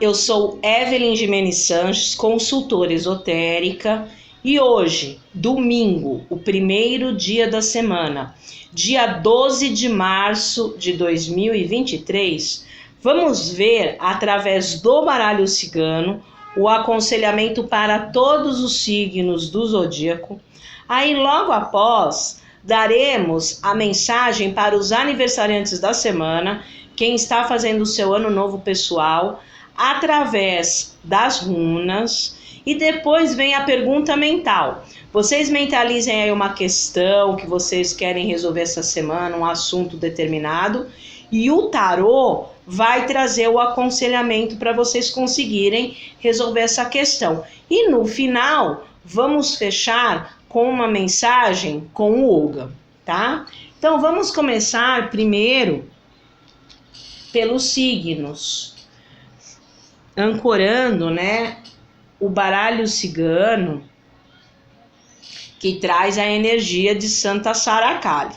eu sou Evelyn Gimenez Sanches, consultora esotérica, e hoje, domingo, o primeiro dia da semana, dia 12 de março de 2023, vamos ver, através do baralho cigano, o aconselhamento para todos os signos do zodíaco. Aí, logo após, daremos a mensagem para os aniversariantes da semana, quem está fazendo o seu ano novo pessoal, através das runas, e depois vem a pergunta mental. Vocês mentalizem aí uma questão que vocês querem resolver essa semana, um assunto determinado, e o tarô vai trazer o aconselhamento para vocês conseguirem resolver essa questão. E no final, vamos fechar com uma mensagem com o Olga, tá? Então vamos começar primeiro pelos signos, ancorando, né, o baralho cigano, que traz a energia de Santa Sara Kali.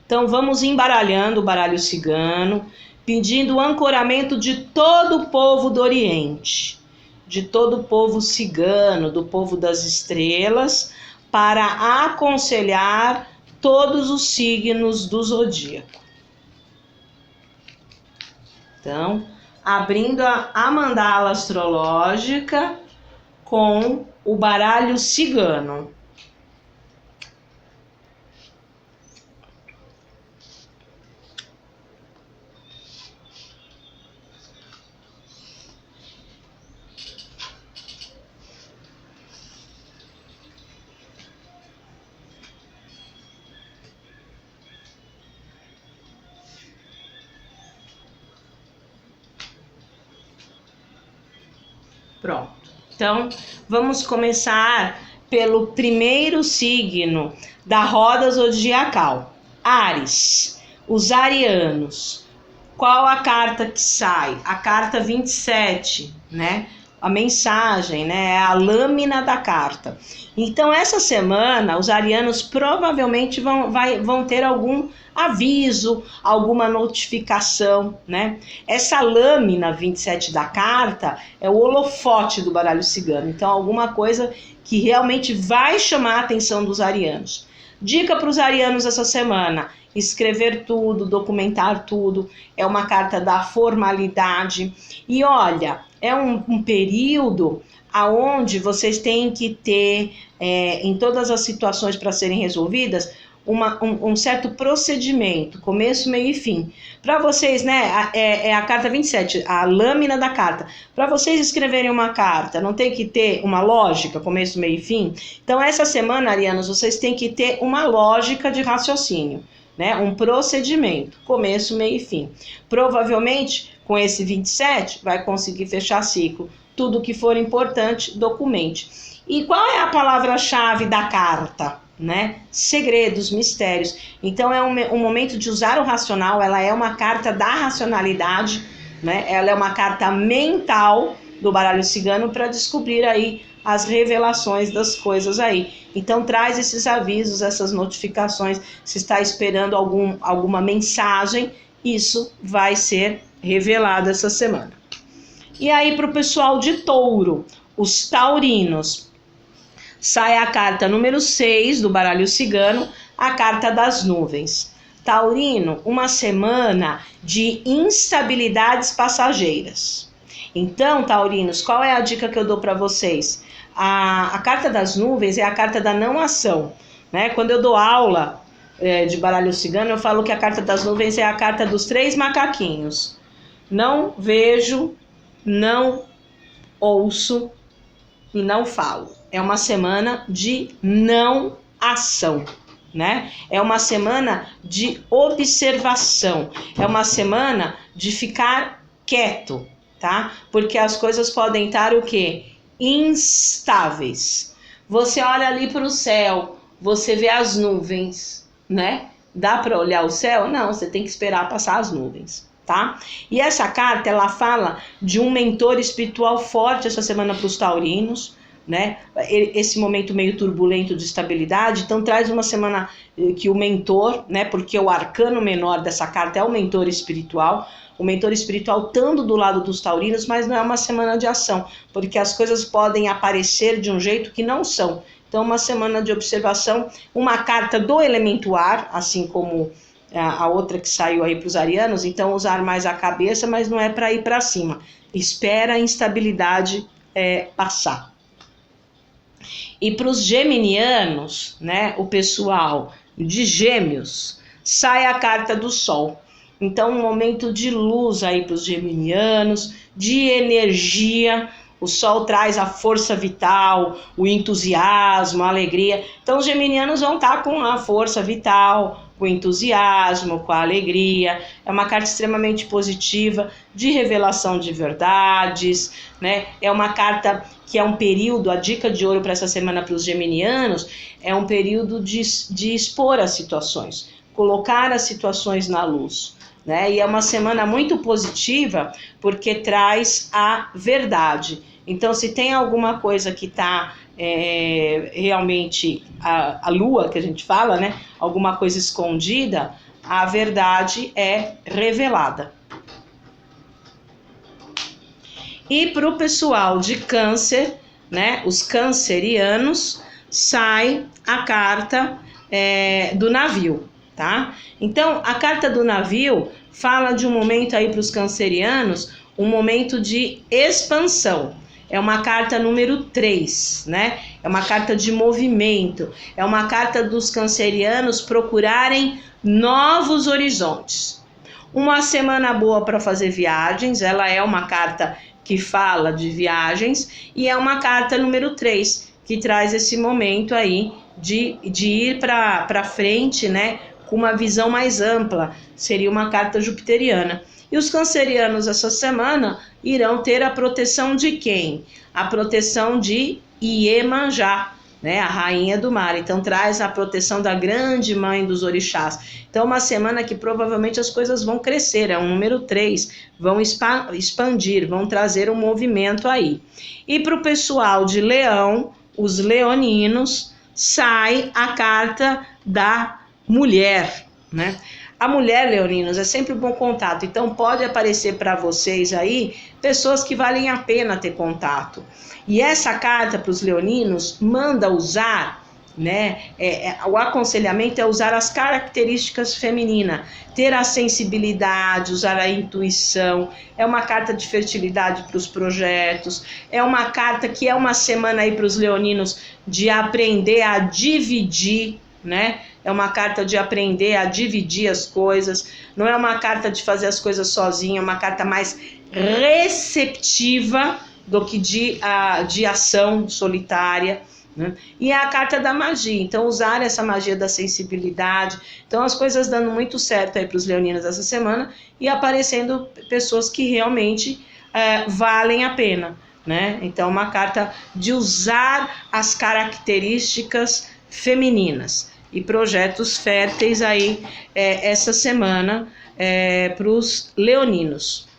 Então vamos embaralhando o baralho cigano, pedindo o ancoramento de todo o povo do Oriente, de todo o povo cigano, do povo das estrelas, para aconselhar todos os signos do zodíaco. Então, abrindo a mandala astrológica com o baralho cigano. Pronto. Então, vamos começar pelo primeiro signo da roda zodiacal, Áries, os arianos. Qual a carta que sai? A carta 27, né? A mensagem, né? A lâmina da carta. Então, essa semana, os arianos provavelmente vão ter algum aviso, alguma notificação, né? Essa lâmina 27 da carta é o holofote do baralho cigano. Então, alguma coisa que realmente vai chamar a atenção dos arianos. Dica para os arianos essa semana: escrever tudo, documentar tudo. É uma carta da formalidade. E olha, é um período aonde vocês têm que ter, em todas as situações para serem resolvidas, um certo procedimento, começo, meio e fim. Para vocês, né, é a carta 27, a lâmina da carta. Para vocês escreverem uma carta, não tem que ter uma lógica, começo, meio e fim? Então, essa semana, arianos, vocês têm que ter uma lógica de raciocínio, né, um procedimento, começo, meio e fim. Provavelmente, com esse 27, vai conseguir fechar ciclo. Tudo que for importante, documente. E qual é a palavra-chave da carta? Né? Segredos, mistérios. Então é um momento de usar o racional. Ela é uma carta da racionalidade, né? Ela é uma carta mental do baralho cigano para descobrir aí as revelações das coisas aí. Então traz esses avisos, essas notificações. Se está esperando alguma mensagem, isso vai ser revelado essa semana. E aí para o pessoal de Touro, os taurinos, sai a carta número 6 do baralho cigano, a carta das nuvens. Taurino, uma semana de instabilidades passageiras. Então, taurinos, qual é a dica que eu dou para vocês? A carta das nuvens é a carta da não ação, né? Quando eu dou aula de baralho cigano, eu falo que a carta das nuvens é a carta dos 3 macaquinhos. Não vejo, não ouço e não falo. É uma semana de não ação, né? É uma semana de observação. É uma semana de ficar quieto, tá? Porque as coisas podem estar o quê? Instáveis. Você olha ali para o céu, você vê as nuvens, né? Dá para olhar o céu? Não, você tem que esperar passar as nuvens, tá? E essa carta, ela fala de um mentor espiritual forte essa semana para os taurinos, né? Esse momento meio turbulento de estabilidade. Então traz uma semana que o mentor, né? Porque o arcano menor dessa carta é o mentor espiritual, o mentor espiritual estando do lado dos taurinos, mas não é uma semana de ação, porque as coisas podem aparecer de um jeito que não são. Então, uma semana de observação, uma carta do elemento ar, assim como a outra que saiu aí para os arianos, então usar mais a cabeça, mas não é para ir para cima. Espera a instabilidade passar. E para os geminianos, né, o pessoal de Gêmeos, sai a carta do Sol. Então, um momento de luz aí para os geminianos, de energia. O Sol traz a força vital, o entusiasmo, a alegria. Então, os geminianos vão estar com a força vital, com o entusiasmo, com a alegria. É uma carta extremamente positiva, de revelação de verdades, né? É uma carta que é um período, a dica de ouro para essa semana para os geminianos, é um período de expor as situações, colocar as situações na luz, né? E é uma semana muito positiva, porque traz a verdade. Então, se tem alguma coisa que está realmente a lua, que a gente fala, né? Alguma coisa escondida, a verdade é revelada. E para o pessoal de Câncer, né? Os cancerianos, sai a carta do navio, tá? Então, a carta do navio fala de um momento aí para os cancerianos, um momento de expansão. É uma carta número 3, né? É uma carta de movimento. É uma carta dos cancerianos procurarem novos horizontes. Uma semana boa para fazer viagens. Ela é uma carta que fala de viagens. E é uma carta número 3, que traz esse momento aí de ir para frente, né? Com uma visão mais ampla. Seria uma carta jupiteriana. E os cancerianos essa semana irão ter a proteção de quem? A proteção de Iemanjá, né? A rainha do mar. Então traz a proteção da grande mãe dos orixás. Então uma semana que provavelmente as coisas vão crescer, é um número 3, vão expandir, vão trazer um movimento aí. E para o pessoal de Leão, os leoninos, sai a carta da mulher, né? A mulher, leoninos, é sempre um bom contato. Então pode aparecer para vocês aí pessoas que valem a pena ter contato. E essa carta para os leoninos manda usar, né? O aconselhamento é usar as características femininas, ter a sensibilidade, usar a intuição. É uma carta de fertilidade para os projetos. É uma carta que é uma semana aí para os leoninos de aprender a dividir, né? É uma carta de aprender a dividir as coisas, não é uma carta de fazer as coisas sozinha, é uma carta mais receptiva do que de ação solitária, né? E é a carta da magia, então usar essa magia da sensibilidade. Então as coisas dando muito certo aí para os leoninos essa semana e aparecendo pessoas que realmente valem a pena, né? Então uma carta de usar as características femininas. E projetos férteis aí essa semana para os leoninos.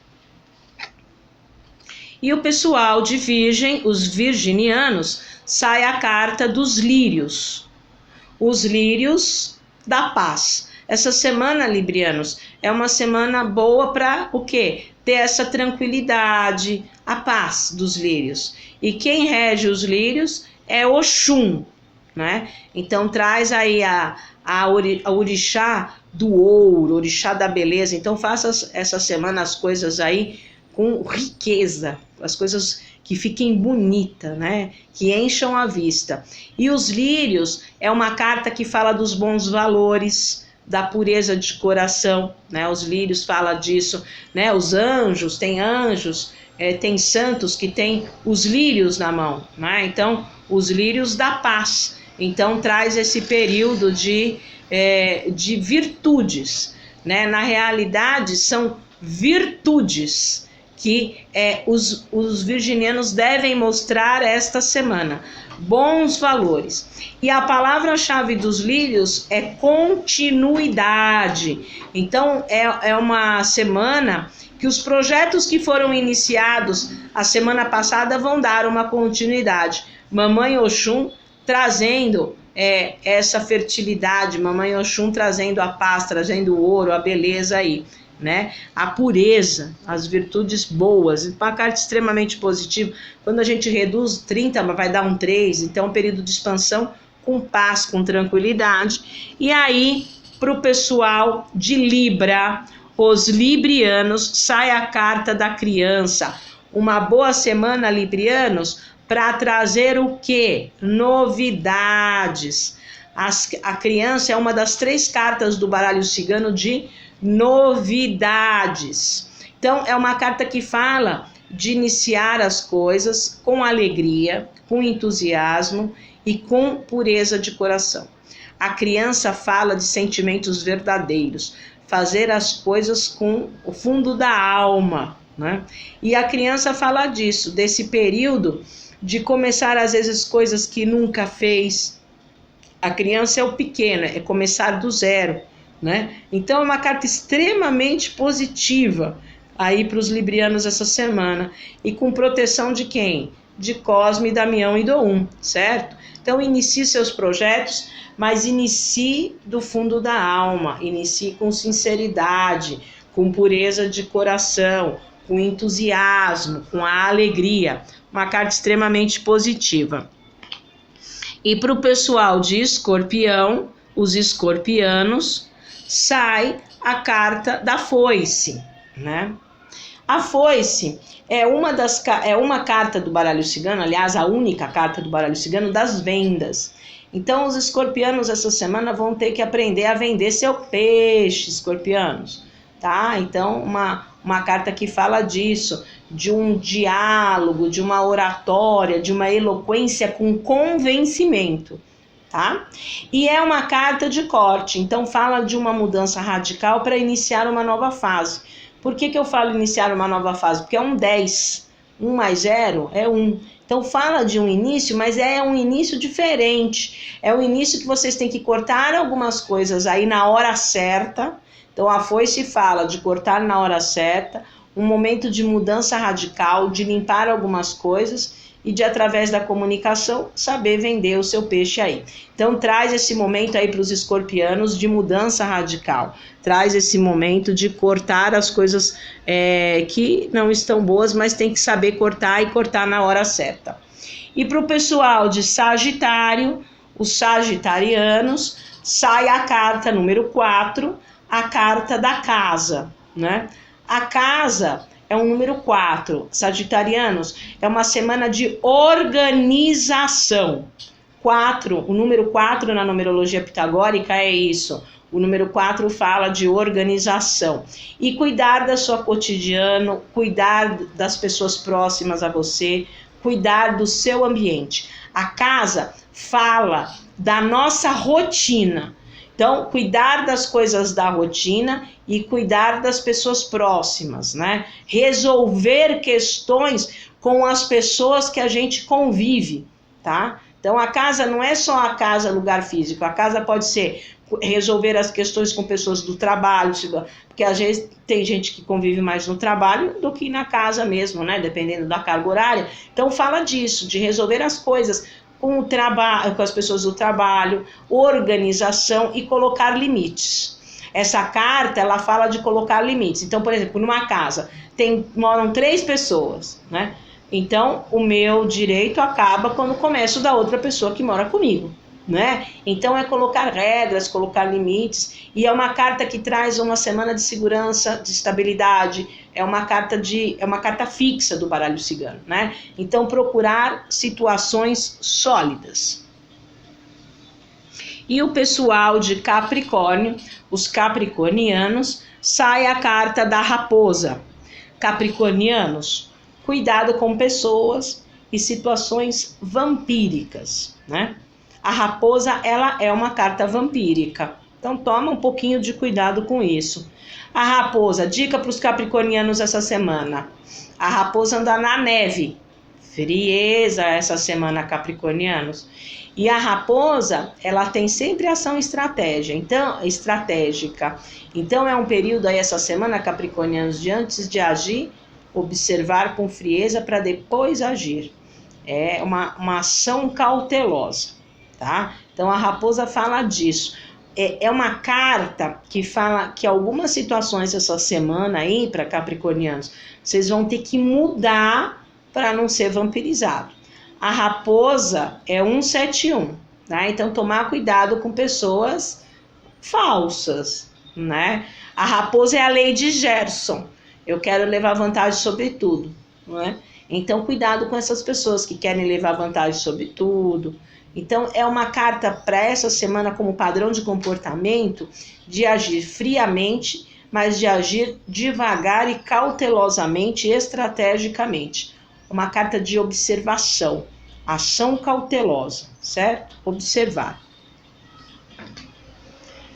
E o pessoal de Virgem, os virginianos, sai a carta dos lírios. Os lírios da paz. Essa semana, librianos, é uma semana boa para o quê? Ter essa tranquilidade, a paz dos lírios. E quem rege os lírios é Oxum, né? Então traz aí a orixá do ouro, orixá da beleza. Então faça essa semana as coisas aí com riqueza, as coisas que fiquem bonitas, né? Que encham a vista. E os lírios é uma carta que fala dos bons valores, da pureza de coração, né? Os lírios falam disso, né? Os anjos, tem santos que têm os lírios na mão, né? Então os lírios da paz. Então traz esse período de virtudes, né? Na realidade são virtudes que os virginianos devem mostrar esta semana. Bons valores. E a palavra-chave dos lírios é continuidade. Então é uma semana que os projetos que foram iniciados a semana passada vão dar uma continuidade. Mamãe Oxum trazendo essa fertilidade, Mamãe Oxum trazendo a paz, trazendo o ouro, a beleza aí. né? A pureza, as virtudes boas. Uma carta extremamente positiva. Quando a gente reduz 30, vai dar um 3, então é um período de expansão com paz, com tranquilidade. E aí, para o pessoal de Libra, os librianos, sai a carta da criança. Uma boa semana, librianos, para trazer o quê? Novidades. A criança é uma das 3 cartas do baralho cigano de novidades. Então, é uma carta que fala de iniciar as coisas com alegria, com entusiasmo e com pureza de coração. A criança fala de sentimentos verdadeiros, fazer as coisas com o fundo da alma, né? E a criança fala disso, desse período de começar às vezes coisas que nunca fez. A criança é o pequeno, é começar do zero, né? Então é uma carta extremamente positiva aí para os librianos essa semana, e com proteção de quem? De Cosme, Damião e Doum, certo? Então inicie seus projetos, mas inicie do fundo da alma, inicie com sinceridade, com pureza de coração, com entusiasmo, com a alegria. Uma carta extremamente positiva. E para o pessoal de Escorpião, os escorpianos, sai a carta da foice, né? A foice é uma carta do baralho cigano, aliás, a única carta do baralho cigano das vendas. Então, os escorpianos essa semana vão ter que aprender a vender seu peixe, escorpianos, tá? Então, uma carta que fala disso, de um diálogo, de uma oratória, de uma eloquência com convencimento, tá? E é uma carta de corte, então fala de uma mudança radical para iniciar uma nova fase. Por que eu falo iniciar uma nova fase? Porque é um 10, 1 mais 0 é 1. Então fala de um início, mas é um início diferente. É um início que vocês têm que cortar algumas coisas aí na hora certa. Então a foice fala de cortar na hora certa, um momento de mudança radical, de limpar algumas coisas e de, através da comunicação, saber vender o seu peixe aí. Então traz esse momento aí para os escorpianos de mudança radical, traz esse momento de cortar as coisas que não estão boas, mas tem que saber cortar e cortar na hora certa. E para o pessoal de Sagitário, os sagitarianos, sai a carta número 4, a carta da casa, né? A casa é um número 4, sagitarianos, é uma semana de organização. 4, o número 4 na numerologia pitagórica é isso. O número 4 fala de organização. E cuidar da sua cotidiano, cuidar das pessoas próximas a você, cuidar do seu ambiente. A casa fala da nossa rotina. Então, cuidar das coisas da rotina e cuidar das pessoas próximas, né? Resolver questões com as pessoas que a gente convive, tá? Então, a casa não é só a casa, lugar físico. A casa pode ser resolver as questões com pessoas do trabalho, porque às vezes tem gente que convive mais no trabalho do que na casa mesmo, né? Dependendo da carga horária. Então, fala disso, de resolver as coisas com o trabalho, com as pessoas do trabalho, organização e colocar limites. Essa carta, ela fala de colocar limites. Então, por exemplo, numa casa moram 3 pessoas, né? Então, o meu direito acaba quando começa o da outra pessoa que mora comigo, né? Então, é colocar regras, colocar limites, e é uma carta que traz uma semana de segurança, de estabilidade, é uma carta fixa do baralho cigano, né? Então, procurar situações sólidas. E o pessoal de Capricórnio, os capricornianos, sai a carta da raposa. Capricornianos, cuidado com pessoas e situações vampíricas, né? A raposa, ela é uma carta vampírica, então toma um pouquinho de cuidado com isso. A raposa, dica para os capricornianos essa semana: a raposa anda na neve, frieza essa semana, capricornianos. E a raposa, ela tem sempre ação estratégica. Então é um período aí essa semana, capricornianos, de antes de agir, observar com frieza para depois agir. É uma ação cautelosa, tá? Então a raposa fala disso. é uma carta que fala que algumas situações essa semana aí, para capricornianos, vocês vão ter que mudar para não ser vampirizado. A raposa é 171, tá? Então tomar cuidado com pessoas falsas, né? A raposa é a lei de Gerson. Eu quero levar vantagem sobre tudo, não é? Então cuidado com essas pessoas que querem levar vantagem sobre tudo. Então é uma carta para essa semana como padrão de comportamento de agir friamente, mas de agir devagar e cautelosamente e estrategicamente. Uma carta de observação, ação cautelosa, certo? Observar.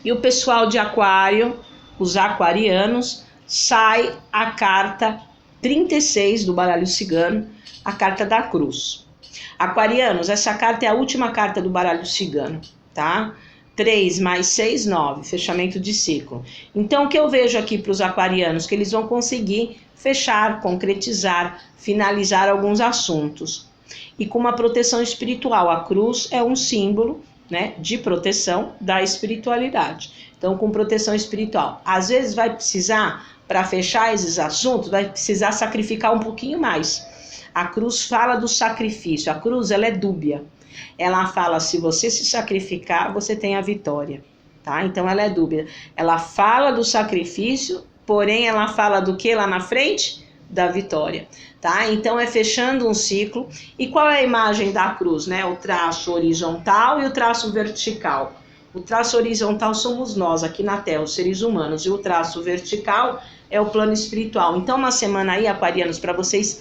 E o pessoal de Aquário, os aquarianos, sai a carta 36 do baralho cigano, a carta da cruz. Aquarianos, essa carta é a última carta do baralho cigano, tá? 3 mais 6, 9, fechamento de ciclo. Então, o que eu vejo aqui para os aquarianos? Que eles vão conseguir fechar, concretizar, finalizar alguns assuntos. E com uma proteção espiritual, a cruz é um símbolo, né, de proteção da espiritualidade. Então, com proteção espiritual, às vezes vai precisar, para fechar esses assuntos, vai precisar sacrificar um pouquinho mais. A cruz fala do sacrifício, a cruz ela é dúbia. Ela fala, se você se sacrificar, você tem a vitória, tá? Então ela é dúbia. Ela fala do sacrifício, porém ela fala do que lá na frente? Da vitória, tá? Então é fechando um ciclo. E qual é a imagem da cruz, né? O traço horizontal e o traço vertical. O traço horizontal somos nós aqui na Terra, os seres humanos, e o traço vertical é o plano espiritual. Então, uma semana aí, aquarianos, para vocês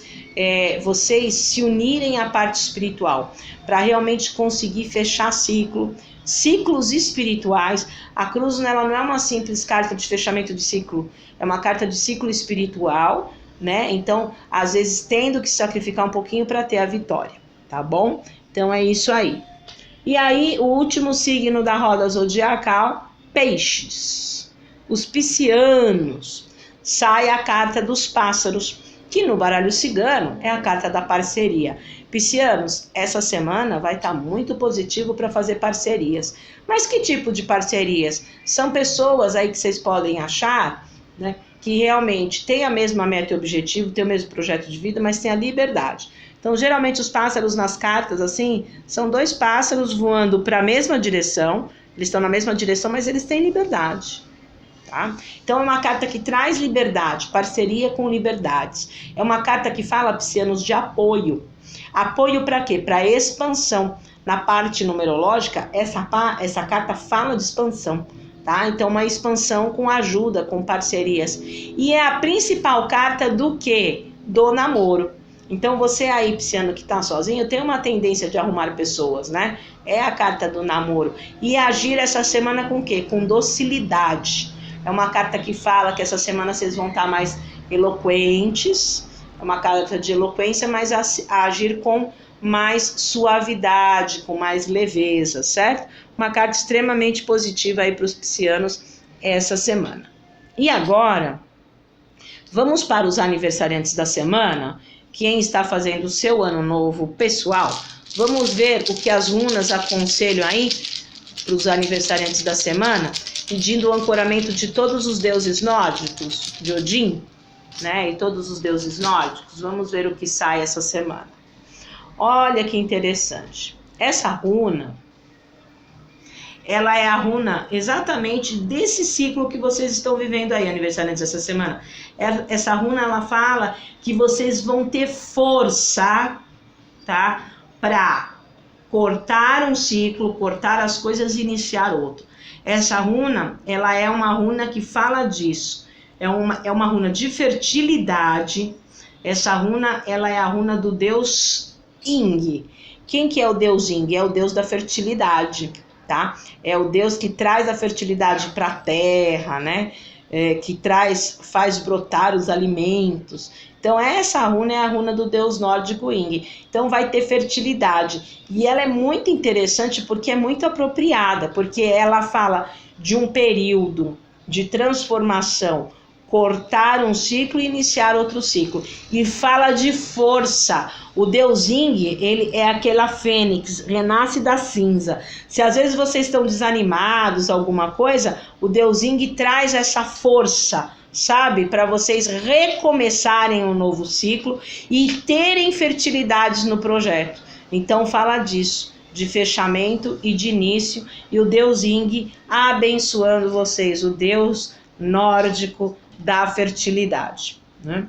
se unirem à parte espiritual, para realmente conseguir fechar ciclos espirituais. A cruz ela não é uma simples carta de fechamento de ciclo, é uma carta de ciclo espiritual, né? Então, às vezes, tendo que sacrificar um pouquinho para ter a vitória, tá bom? Então, é isso aí. E aí, o último signo da roda zodiacal, peixes. Os piscianos. Sai a carta dos pássaros, que no baralho cigano é a carta da parceria. Piscianos, essa semana vai estar muito positivo para fazer parcerias. Mas que tipo de parcerias? São pessoas aí que vocês podem achar, né, que realmente tem a mesma meta e objetivo, tem o mesmo projeto de vida, mas tem a liberdade. Então, geralmente os pássaros nas cartas, assim, são dois pássaros voando para a mesma direção. Eles estão na mesma direção, mas eles têm liberdade. Tá? Então é uma carta que traz liberdade, parceria com liberdades. É uma carta que fala, piscianos, de apoio. Apoio para quê? Para expansão. Na parte numerológica, essa carta fala de expansão. Tá? Então uma expansão com ajuda, com parcerias. E é a principal carta do quê? Do namoro. Então você aí, pisciano, que está sozinho, tem uma tendência de arrumar pessoas, né? É a carta do namoro. E agir essa semana com o quê? Com docilidade. É uma carta que fala que essa semana vocês vão estar mais eloquentes. É uma carta de eloquência, mas a agir com mais suavidade, com mais leveza, certo? Uma carta extremamente positiva aí para os piscianos essa semana. E agora, vamos para os aniversariantes da semana. Quem está fazendo o seu ano novo pessoal. Vamos ver o que as runas aconselham aí para os aniversariantes da semana, pedindo o ancoramento de todos os deuses nórdicos, de Odin, né, e todos os deuses nórdicos. Vamos ver o que sai essa semana. Olha que interessante. Essa runa, ela é a runa exatamente desse ciclo que vocês estão vivendo aí, aniversariantes dessa semana. Essa runa, ela fala que vocês vão ter força, tá, para cortar um ciclo, cortar as coisas e iniciar outro. Essa runa, ela é uma runa que fala disso. É uma runa de fertilidade. Essa runa, ela é a runa do deus Ing. Quem que é o deus Ing? É o deus da fertilidade, tá? É o deus que traz a fertilidade para a terra, né? Que faz brotar os alimentos. Então essa runa é a runa do deus nórdico Ing. Então vai ter fertilidade. E ela é muito interessante porque é muito apropriada, porque ela fala de um período de transformação cortar um ciclo e iniciar outro ciclo. E fala de força. O Deus Ying, ele é aquela fênix, renasce da cinza. Se às vezes vocês estão desanimados, alguma coisa, o Deus Ying traz essa força, sabe? Para vocês recomeçarem um novo ciclo e terem fertilidades no projeto. Então fala disso, de fechamento e de início. E o Deus Ying abençoando vocês, o Deus nórdico da fertilidade, né?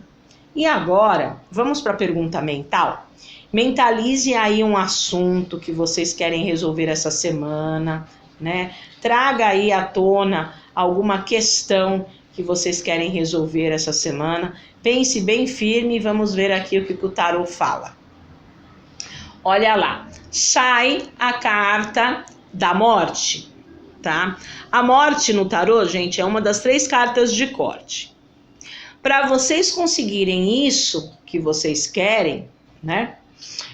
E agora, vamos para a pergunta mental? Mentalize aí um assunto que vocês querem resolver essa semana, né? Traga aí à tona alguma questão que vocês querem resolver essa semana. Pense bem firme e vamos ver aqui o que o tarô fala. Olha lá, sai a carta da morte, tá? A morte no tarô, gente, é uma das 3 cartas de corte. Para vocês conseguirem isso que vocês querem, né?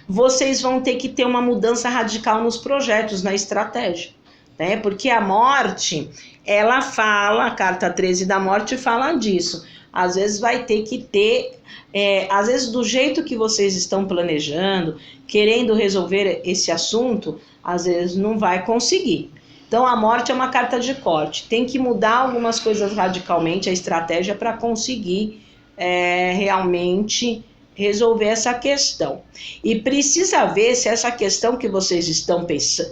Vocês vão ter que ter uma mudança radical nos projetos, na estratégia, né? Porque a morte, ela fala, a carta 13 da morte fala disso. Às vezes vai ter que ter, às vezes do jeito que vocês estão planejando, querendo resolver esse assunto, às vezes não vai conseguir. Então a morte é uma carta de corte, tem que mudar algumas coisas radicalmente, a estratégia para conseguir realmente resolver essa questão. E precisa ver se essa questão que vocês estão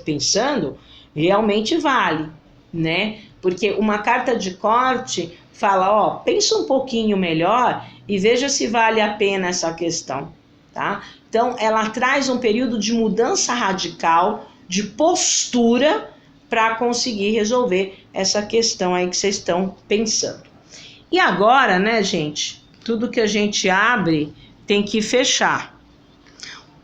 pensando realmente vale, né? Porque uma carta de corte fala, ó, pensa um pouquinho melhor e veja se vale a pena essa questão, tá? Então ela traz um período de mudança radical, de postura, para conseguir resolver essa questão aí que vocês estão pensando. E agora, né, gente, tudo que a gente abre tem que fechar.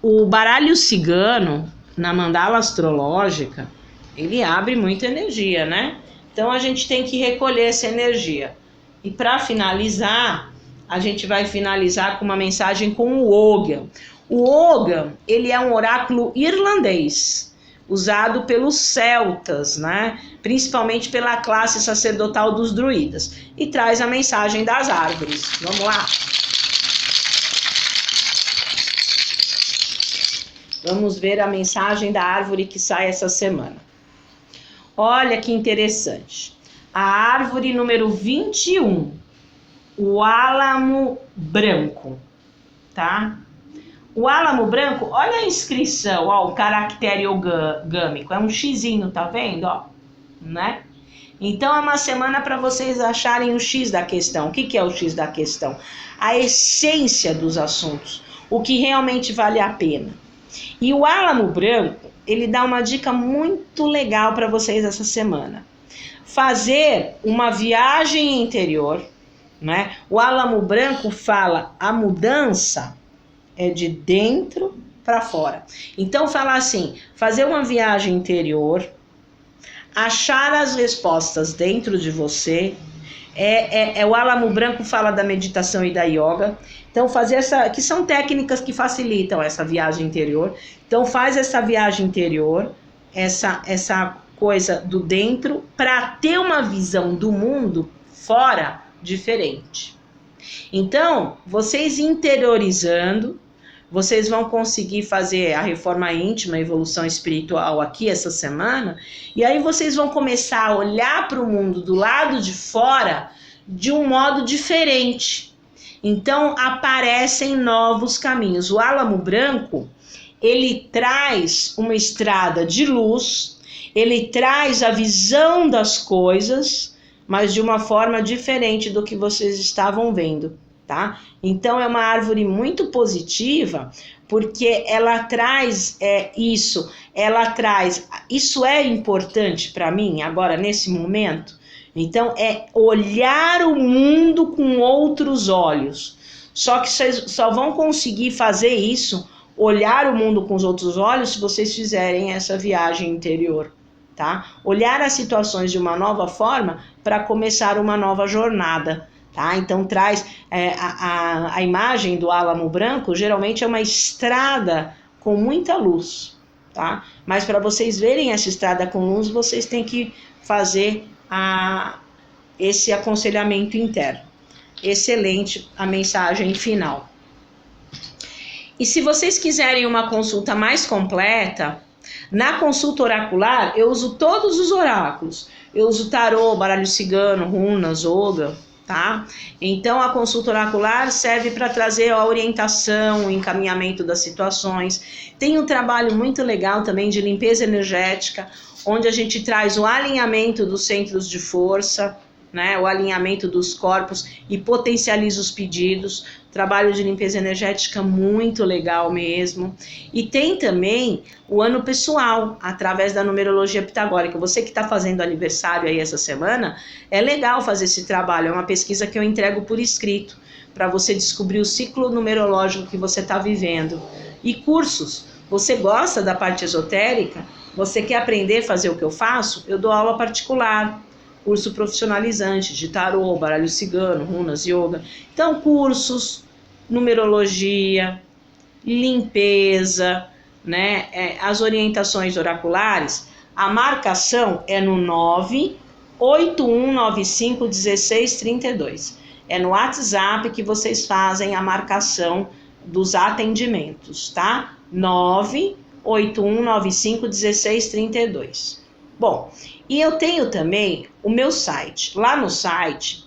O baralho cigano, na mandala astrológica, ele abre muita energia, né? Então a gente tem que recolher essa energia. E para finalizar, a gente vai finalizar com uma mensagem com o Ogham. O Ogham, ele é um oráculo irlandês, usado pelos celtas, né? Principalmente pela classe sacerdotal dos druidas, e traz a mensagem das árvores. Vamos lá? Vamos ver a mensagem da árvore que sai essa semana. Olha que interessante. A árvore número 21, o álamo branco, tá? O álamo branco, olha a inscrição, ó, o caractere ogâmico, é um xizinho, tá vendo, ó, né? Então é uma semana para vocês acharem o X da questão. O que é o X da questão? A essência dos assuntos, o que realmente vale a pena. E o álamo branco, ele dá uma dica muito legal para vocês essa semana. Fazer uma viagem interior, né? O álamo branco fala a mudança é de dentro para fora. Então fala assim, fazer uma viagem interior, achar as respostas dentro de você. O álamo branco fala da meditação e da yoga. Então fazer que são técnicas que facilitam essa viagem interior. Então faz essa viagem interior, essa coisa do dentro, para ter uma visão do mundo fora diferente. Então, vocês interiorizando, vocês vão conseguir fazer a reforma íntima, a evolução espiritual aqui essa semana, e aí vocês vão começar a olhar para o mundo do lado de fora de um modo diferente. Então aparecem novos caminhos. O álamo branco, ele traz uma estrada de luz, ele traz a visão das coisas, mas de uma forma diferente do que vocês estavam vendo, tá? Então é uma árvore muito positiva, porque ela traz isso é importante para mim agora nesse momento. Então é olhar o mundo com outros olhos. Só que vocês só vão conseguir fazer isso, olhar o mundo com os outros olhos, se vocês fizerem essa viagem interior, tá? Olhar as situações de uma nova forma para começar uma nova jornada. Tá? Então traz a imagem do álamo branco, geralmente é uma estrada com muita luz, tá? Mas para vocês verem essa estrada com luz, vocês têm que fazer esse aconselhamento interno. excelente a mensagem final. E se vocês quiserem uma consulta mais completa, na consulta oracular eu uso todos os oráculos. Eu uso tarô, baralho cigano, runas, yoga, tá? Então a consulta oracular serve para trazer a orientação, o encaminhamento das situações. Tem um trabalho muito legal também de limpeza energética, onde a gente traz o alinhamento dos centros de força, né, o alinhamento dos corpos e potencializa os pedidos. Trabalho de limpeza energética muito legal mesmo. E tem também o ano pessoal, através da numerologia pitagórica. Você que está fazendo aniversário aí essa semana, é legal fazer esse trabalho. É uma pesquisa que eu entrego por escrito, para você descobrir o ciclo numerológico que você está vivendo. E cursos. Você gosta da parte esotérica? Você quer aprender a fazer o que eu faço? Eu dou aula particular. Curso profissionalizante de tarô, baralho cigano, runas, yoga. Então, cursos, numerologia, limpeza, né? As orientações oraculares, a marcação é no 981951632. É no WhatsApp que vocês fazem a marcação dos atendimentos, tá? 981951632. Bom, e eu tenho também o meu site. Lá no site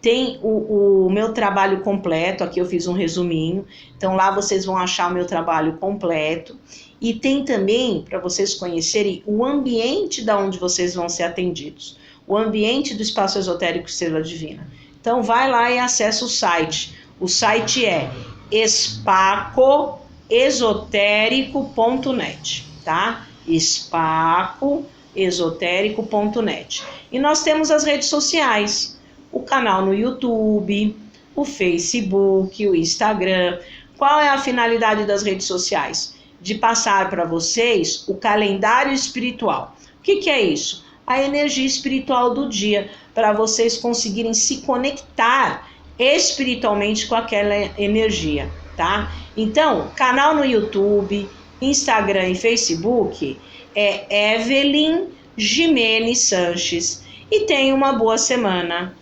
tem o meu trabalho completo. Aqui eu fiz um resuminho. Então lá vocês vão achar o meu trabalho completo. E tem também, para vocês conhecerem, o ambiente da onde vocês vão ser atendidos. O ambiente do Espaço Esotérico Estrela Divina. Então vai lá e acessa o site. O site é spacoesotérico.net, tá? spacoesotérico.net. E nós temos as redes sociais, o canal no YouTube, o Facebook, o Instagram. Qual é a finalidade das redes sociais? De passar para vocês o calendário espiritual. O que é isso? A energia espiritual do dia, para vocês conseguirem se conectar espiritualmente com aquela energia, tá? Então, canal no YouTube, Instagram e Facebook é Evelyn Jimenez Sanches. E tenha uma boa semana.